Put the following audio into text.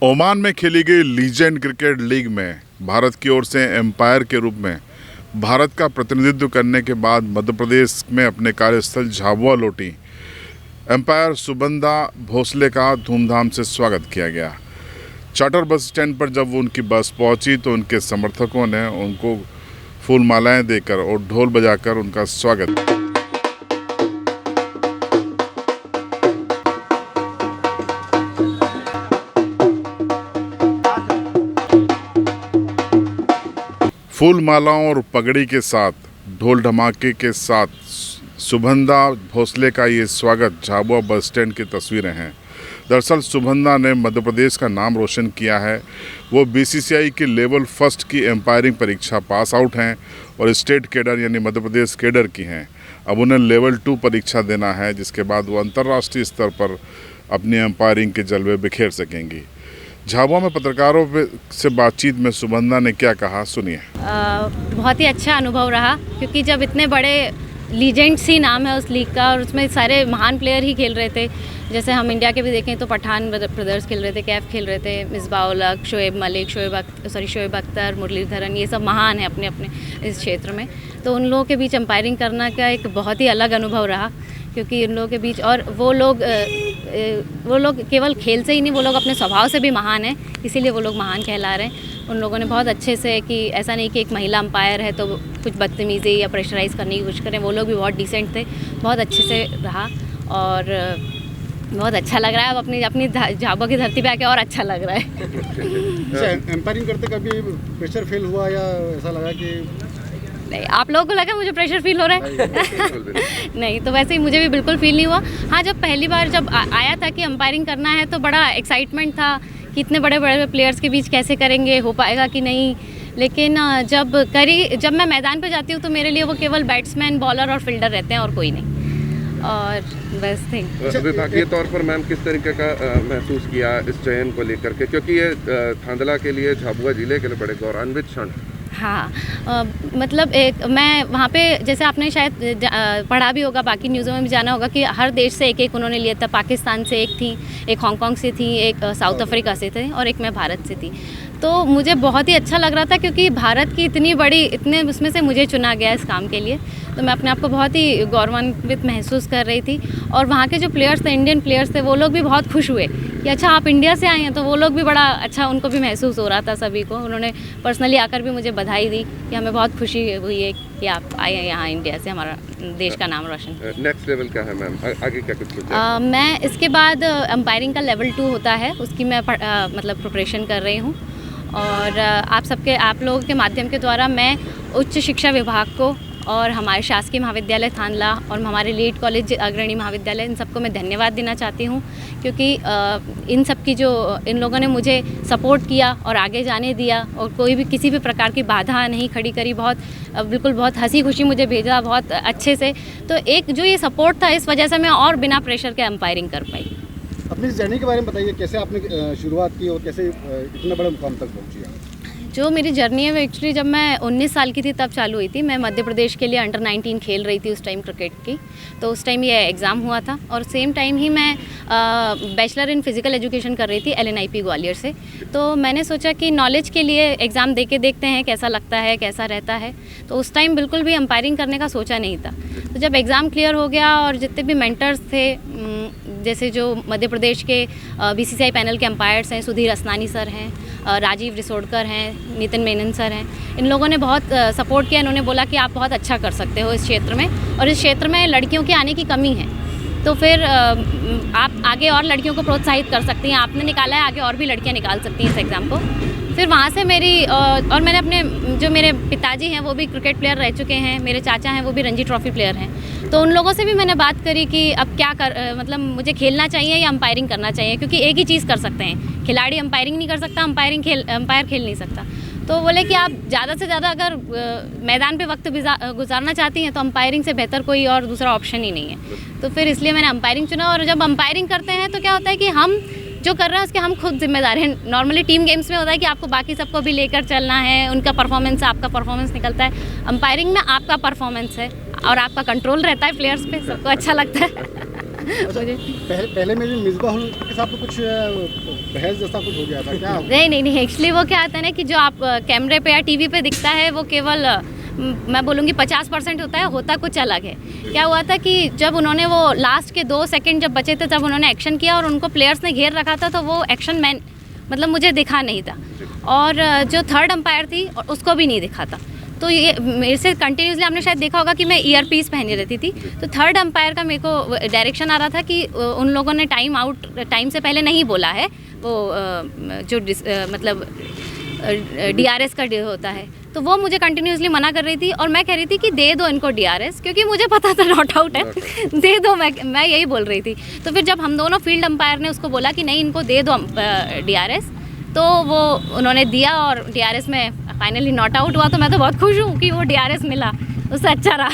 Oman में खेली गई लीजेंड क्रिकेट लीग में भारत की ओर से एम्पायर के रूप में भारत का प्रतिनिधित्व करने के बाद मध्य प्रदेश में अपने कार्यस्थल झाबुआ लौटी एम्पायर सुबंधा भोसले का धूमधाम से स्वागत किया गया। चार्टर बस स्टैंड पर जब उनकी बस पहुंची तो उनके समर्थकों ने उनको फूल मालाएं देकर और ढोल बजाकर उनका स्वागत किया। फूल मालाओं और पगड़ी के साथ ढोल धमाके के साथ सुबंधा भोसले का ये स्वागत झाबुआ बस स्टैंड की तस्वीरें हैं। दरअसल सुबंधा ने मध्य प्रदेश का नाम रोशन किया है। वो बीसीसीआई की लेवल फर्स्ट की एम्पायरिंग परीक्षा पास आउट हैं और स्टेट कैडर यानी मध्य प्रदेश कैडर की हैं। अब उन्हें लेवल 2 परीक्षा देना है, जिसके बाद वो अंतर्राष्ट्रीय स्तर पर अपनी एम्पायरिंग के जलवे बिखेर सकेंगी। झाबुआ में पत्रकारों से बातचीत में सुबंधा ने क्या कहा, सुनिए। बहुत ही अच्छा अनुभव रहा, क्योंकि जब इतने बड़े लीजेंड्स ही नाम है उस लीग का और उसमें सारे महान प्लेयर ही खेल रहे थे। जैसे हम इंडिया के भी देखें तो पठान ब्रदर्स खेल रहे थे, कैफ खेल रहे थे, मिसबाह-उल-हक, शोएब मलिक, शोएब अख्तर, मुरलीधरन, ये सब महान हैं अपने अपने इस क्षेत्र में। तो उन लोगों के बीच एम्पायरिंग करना का एक बहुत ही अलग अनुभव रहा, क्योंकि उन लोगों के बीच और वो लोग केवल खेल से ही नहीं, वो लोग अपने स्वभाव से भी महान हैं, इसीलिए वो लोग महान कहला रहे हैं। उन लोगों ने बहुत अच्छे से, कि ऐसा नहीं कि एक महिला अंपायर है तो कुछ बदतमीज़ी या प्रेशराइज़ करने की कोशिश करें, वो लोग भी बहुत डिसेंट थे, बहुत अच्छे से रहा और बहुत अच्छा लग रहा है। अब अपनी झाबुआ की धरती पे आके और अच्छा लग रहा है। एम्पायरिंग करते कभी प्रेशर फील हुआ या ऐसा लगा कि नहीं? आप लोगों को लगा मुझे प्रेशर फील हो रहा है? नहीं, तो वैसे ही मुझे भी बिल्कुल फील नहीं हुआ। हाँ, जब पहली बार आया था कि अंपायरिंग करना है तो बड़ा एक्साइटमेंट था कि इतने बड़े बड़े प्लेयर्स के बीच कैसे करेंगे, हो पाएगा कि नहीं। लेकिन जब मैं मैदान पे जाती हूँ तो मेरे लिए वो केवल बैट्समैन, बॉलर और फील्डर रहते हैं और कोई नहीं। और बस थिंग विभागीय तौर पर मैम किस तरीके का महसूस किया इस चयन को लेकर के, क्योंकि ये थांदला के लिए, झाबुआ जिले के लिए बड़े गौरवान्वित क्षण। हाँ, मतलब मैं वहाँ पे, जैसे आपने शायद पढ़ा भी होगा, बाकी न्यूज़ों में भी जाना होगा कि हर देश से एक उन्होंने लिया था। पाकिस्तान से एक थी, एक हांगकांग से थी, एक साउथ अफ्रीका से थे और एक मैं भारत से थी। तो मुझे बहुत ही अच्छा लग रहा था, क्योंकि भारत की इतने उसमें से मुझे चुना गया इस काम के लिए, तो मैं अपने आप को बहुत ही गौरवान्वित महसूस कर रही थी। और वहाँ के जो प्लेयर्स थे, इंडियन प्लेयर्स थे, वो लोग भी बहुत खुश हुए कि अच्छा आप इंडिया से आए हैं, तो वो लोग भी बड़ा अच्छा, उनको भी महसूस हो रहा था सभी को। उन्होंने पर्सनली आकर भी मुझे बधाई दी कि हमें बहुत खुशी हुई है कि आप आए हैं यहाँ इंडिया से, हमारा देश का नाम रोशन। नेक्स्ट लेवल क्या है मैम, आगे क्या कुछ? मैं इसके बाद अंपायरिंग का लेवल 2 होता है, उसकी मैं मतलब प्रिपरेशन कर रही हूँ। और आप लोगों के माध्यम के द्वारा मैं उच्च शिक्षा विभाग को और हमारे शासकीय महाविद्यालय थांदला और हमारे लीड कॉलेज अग्रणी महाविद्यालय, इन सबको मैं धन्यवाद देना चाहती हूँ, क्योंकि इन सब की इन लोगों ने मुझे सपोर्ट किया और आगे जाने दिया और कोई भी किसी भी प्रकार की बाधा नहीं खड़ी करी। बिल्कुल बहुत हंसी खुशी मुझे भेजा बहुत अच्छे से। तो एक जो ये सपोर्ट था, इस वजह से मैं और बिना प्रेशर के एम्पायरिंग कर पाई। अपनी जर्नी के बारे में बताइए, कैसे आपने शुरुआत की और कैसे इतने बड़े मुकाम तक पहुंची? जो मेरी जर्नी है वो एक्चुअली जब मैं 19 साल की थी तब चालू हुई थी। मैं मध्य प्रदेश के लिए अंडर 19 खेल रही थी उस टाइम क्रिकेट की, तो उस टाइम ये एग्ज़ाम हुआ था और सेम टाइम ही मैं बैचलर इन फिज़िकल एजुकेशन कर रही थी LNIP ग्वालियर से। तो मैंने सोचा कि नॉलेज के लिए एग्ज़ाम दे के देखते हैं कैसा लगता है, कैसा रहता है। तो उस टाइम बिल्कुल भी अंपायरिंग करने का सोचा नहीं था। तो जब एग्ज़ाम क्लियर हो गया और जितने भी मेंटर्स थे, जैसे जो मध्य प्रदेश के BCCI पैनल के अंपायर्स हैं, सुधीर असनानी सर हैं, राजीव रिसोडकर हैं, नितिन मेनन सर हैं, इन लोगों ने बहुत सपोर्ट किया। इन्होंने बोला कि आप बहुत अच्छा कर सकते हो इस क्षेत्र में, और इस क्षेत्र में लड़कियों के आने की कमी है, तो फिर आप आगे और लड़कियों को प्रोत्साहित कर सकती हैं। आपने निकाला है, आगे और भी लड़कियां निकाल सकती हैं इस एग्ज़ाम को। फिर वहाँ से और मैंने अपने जो मेरे पिताजी हैं वो भी क्रिकेट प्लेयर रह चुके हैं, मेरे चाचा हैं वो भी रणजी ट्रॉफी प्लेयर हैं, तो उन लोगों से भी मैंने बात करी कि अब क्या मतलब मुझे खेलना चाहिए या अंपायरिंग करना चाहिए, क्योंकि एक ही चीज़ कर सकते हैं, खिलाड़ी अंपायरिंग नहीं कर सकता, अंपायर खेल नहीं सकता। तो बोले कि आप ज़्यादा से ज़्यादा अगर मैदान पे वक्त गुजारना चाहती हैं तो अंपायरिंग से बेहतर कोई और दूसरा ऑप्शन ही नहीं है। तो फिर इसलिए मैंने अंपायरिंग चुना। और जब अंपायरिंग करते हैं तो क्या होता है कि हम जो कर रहे हैं उसके हम खुद जिम्मेदार हैं। नॉर्मली टीम गेम्स में होता है कि आपको बाकी सबको भी लेकर चलना है, उनका परफॉर्मेंस, आपका परफॉर्मेंस निकलता है। अंपायरिंग में आपका परफॉर्मेंस है और आपका कंट्रोल रहता है प्लेयर्स पे, सबको अच्छा लगता है। मुझे पहले में भी मिसबाहुल के साथ तो कुछ बहस जैसा कुछ हो गया था क्या? नहीं एक्चुअली वो क्या आता है ना कि जो आप कैमरे पे या टीवी पे दिखता है वो केवल मैं बोलूँगी 50% होता है, होता कुछ अलग है। क्या हुआ था कि जब उन्होंने वो लास्ट के 2 सेकंड जब बचे थे तब उन्होंने एक्शन किया और उनको प्लेयर्स ने घेर रखा था, तो वो एक्शन मैन मतलब मुझे दिखा नहीं था, और जो थर्ड अंपायर थी उसको भी नहीं दिखा था। तो ये मेरे से कंटिन्यूसली आपने शायद देखा होगा कि मैं ईयर पीस पहनी रहती थी, तो थर्ड अंपायर का मेरे को डायरेक्शन आ रहा था कि उन लोगों ने टाइम से पहले नहीं बोला है, वो जो मतलब DRS का होता है, तो वो मुझे कंटिन्यूसली मना कर रही थी और मैं कह रही थी कि दे दो इनको DRS, क्योंकि मुझे पता था नॉट आउट है, दे दो, मैं यही बोल रही थी। तो फिर जब हम दोनों फील्ड अंपायर ने उसको बोला कि नहीं इनको दे दो DRS, तो वो उन्होंने दिया और DRS में फाइनली नॉट आउट हुआ। तो मैं तो बहुत खुश हूँ कि वो DRS मिला, उससे अच्छा रहा।